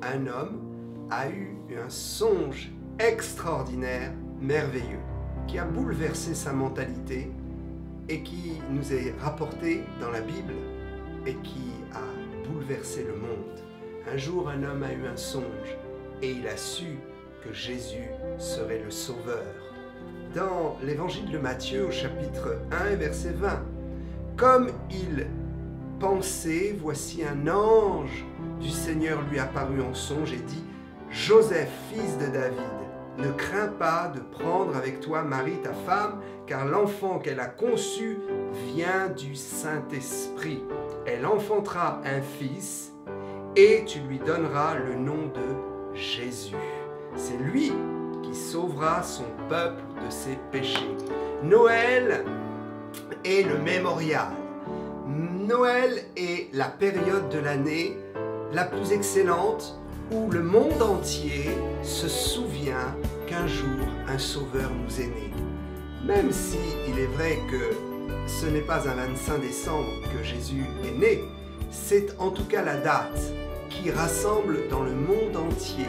un homme a eu un songe extraordinaire, merveilleux, qui a bouleversé sa mentalité et qui nous est rapporté dans la Bible et qui a bouleversé le monde. Un jour, un homme a eu un songe et il a su que Jésus serait le Sauveur. Dans l'évangile de Matthieu, au chapitre 1, verset 20, « Comme il pensait, voici un ange du Seigneur lui apparut en songe et dit, « Joseph, fils de David, ne crains pas de prendre avec toi Marie, ta femme, car l'enfant qu'elle a conçu vient du Saint-Esprit. Elle enfantera un fils et tu lui donneras le nom de Jésus. C'est lui qui sauvera son peuple de ses péchés. » Noël est le mémorial. Noël est la période de l'année la plus excellente où le monde entier se souvient qu'un jour un sauveur nous est né. Même si il est vrai que ce n'est pas un 25 décembre que Jésus est né, c'est en tout cas la date qui rassemble dans le monde entier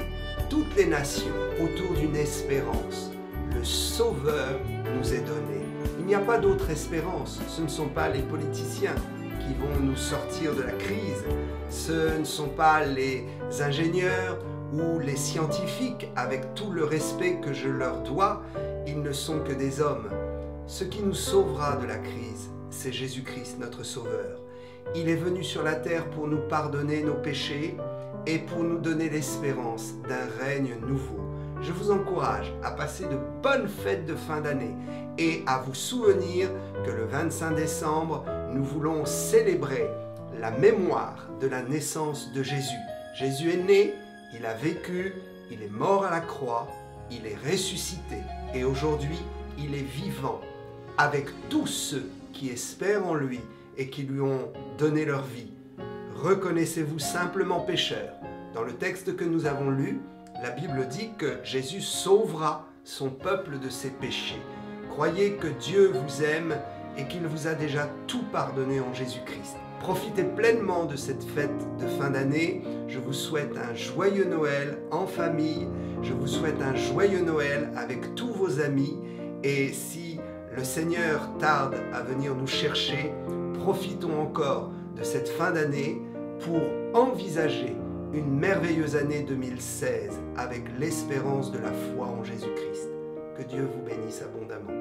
toutes les nations autour d'une espérance. Le Sauveur nous est donné. Il n'y a pas d'autre espérance. Ce ne sont pas les politiciens qui vont nous sortir de la crise. Ce ne sont pas les ingénieurs ou les scientifiques, avec tout le respect que je leur dois. Ils ne sont que des hommes. Ce qui nous sauvera de la crise, c'est Jésus-Christ, notre Sauveur. Il est venu sur la terre pour nous pardonner nos péchés et pour nous donner l'espérance d'un règne nouveau. Je vous encourage à passer de bonnes fêtes de fin d'année et à vous souvenir que le 25 décembre, nous voulons célébrer la mémoire de la naissance de Jésus. Jésus est né, il a vécu, il est mort à la croix, il est ressuscité et aujourd'hui, il est vivant avec tous ceux qui espèrent en lui et qui lui ont donné leur vie. Reconnaissez-vous simplement pécheur. Dans le texte que nous avons lu, la Bible dit que Jésus sauvera son peuple de ses péchés. Croyez que Dieu vous aime et qu'il vous a déjà tout pardonné en Jésus-Christ. Profitez pleinement de cette fête de fin d'année. Je vous souhaite un joyeux Noël en famille. Je vous souhaite un joyeux Noël avec tous vos amis. Et si le Seigneur tarde à venir nous chercher, profitons encore de cette fin d'année pour envisager une merveilleuse année 2016 avec l'espérance de la foi en Jésus-Christ. Que Dieu vous bénisse abondamment.